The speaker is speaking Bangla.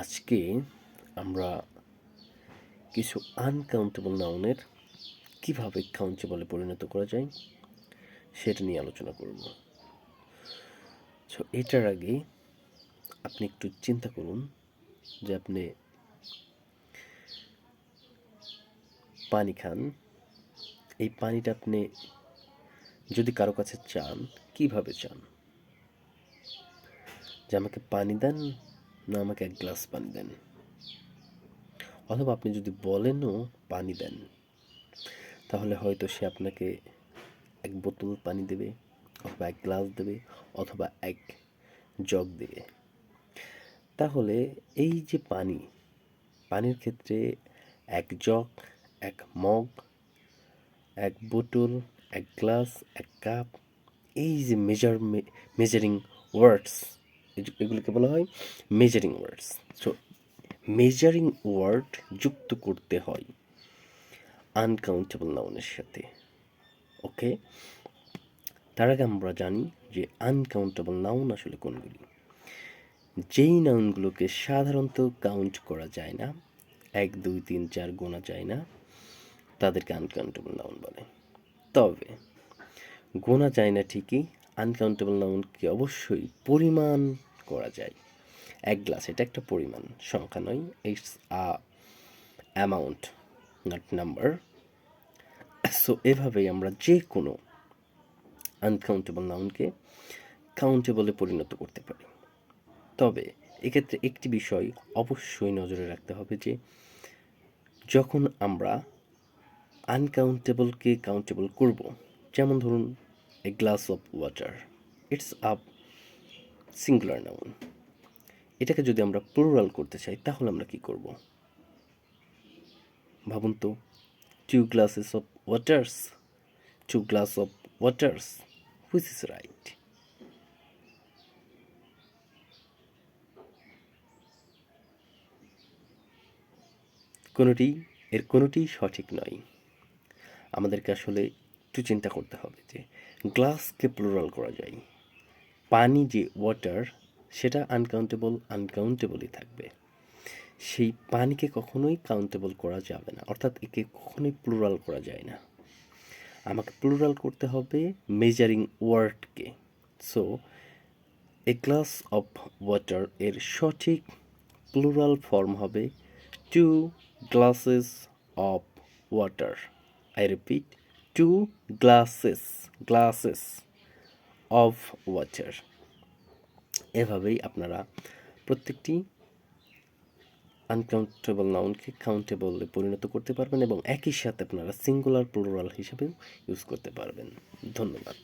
আজকে আমরা কিছু আনকাউন্টেবল নাউনের কিভাবে কাউন্টেবলে পরিণত করা যায় সেটা নিয়ে আলোচনা করব। এটার আগে আপনি একটু চিন্তা করুন যে আপনি পানি খান, এই পানিটা আপনি যদি কারো কাছে চান, কিভাবে চান? যে আমাকে পানি দেন, না আমাকে এক গ্লাস পানি দেন। অথবা আপনি যদি বলেনও পানি দেন, তাহলে হয়তো সে আপনাকে এক বোতল পানি দেবে, অথবা এক গ্লাস দেবে, অথবা এক জগ দেবে। তাহলে এই যে পানির ক্ষেত্রে এক জগ, এক মগ, এক বোতল, এক গ্লাস, এক কাপ, এই যে মেজারিং ওয়ার্ডস, এগুলোকে বলা হয় মেজারিং ওয়ার্ডস। সো মেজারিং ওয়ার্ড যুক্ত করতে হয় আনকাউন্টেবল নাউনের সাথে। ওকে, তার আগে আমরা জানি যে আনকাউন্টেবল নাউন আসলে কোনগুলি। যেই নাউনগুলোকে সাধারণত কাউন্ট করা যায় না, 1 2 3 4 গোনা যায় না, তাদেরকে আনকাউন্টেবল নাউন বলে। তবে গোনা যায় না ঠিকই, আনকাউন্টেবল নাউনকে অবশ্যই পরিমাণ করা যায়। এক গ্লাস, এটা একটা পরিমাণ, সংখ্যা নয়। It's a amount, not number. So এভাবেই আমরা যে কোনো আনকাউন্টেবল নাউনকে কাউন্টেবলে পরিণত করতে পারি। তবে এক্ষেত্রে একটি বিষয় অবশ্যই নজরে রাখতে হবে যে যখন আমরা আনকাউন্টেবলকে কাউন্টেবল করব, যেমন ধরুন এ glass of water, it's a singular noun. এটাকে যদি আমরা প্লুরাল করতে চাই তাহলে আমরা কি করব? ভাবুন তো, 2 glasses of waters, 2 glass of waters, which is right? কোনোটিই সঠিক নয়। আমাদেরকে আসলে একটু চিন্তা করতে হবে যে গ্লাসকে প্লুরাল করা যায়, পানি যে ওয়াটার সেটা আনকাউন্টেবলই থাকবে। সেই পানিকে কখনোই কাউন্টেবল করা যাবে না, অর্থাৎ একে কখনোই প্লুরাল করা যায় না। আমাকে প্লুরাল করতে হবে মেজারিং ওয়ার্ডকে। So a glass of water এর সঠিক প্লুরাল ফর্ম হবে 2 glasses of water. I repeat, 2 glasses of water. এভাবেই আপনারা প্রত্যেকটি আনকাউন্টেবল নাউনকে কাউন্টেবলে পরিণত করতে পারবেন এবং একই সাথে আপনারা সিঙ্গুলার প্লুরাল হিসেবেও ইউজ করতে পারবেন। ধন্যবাদ।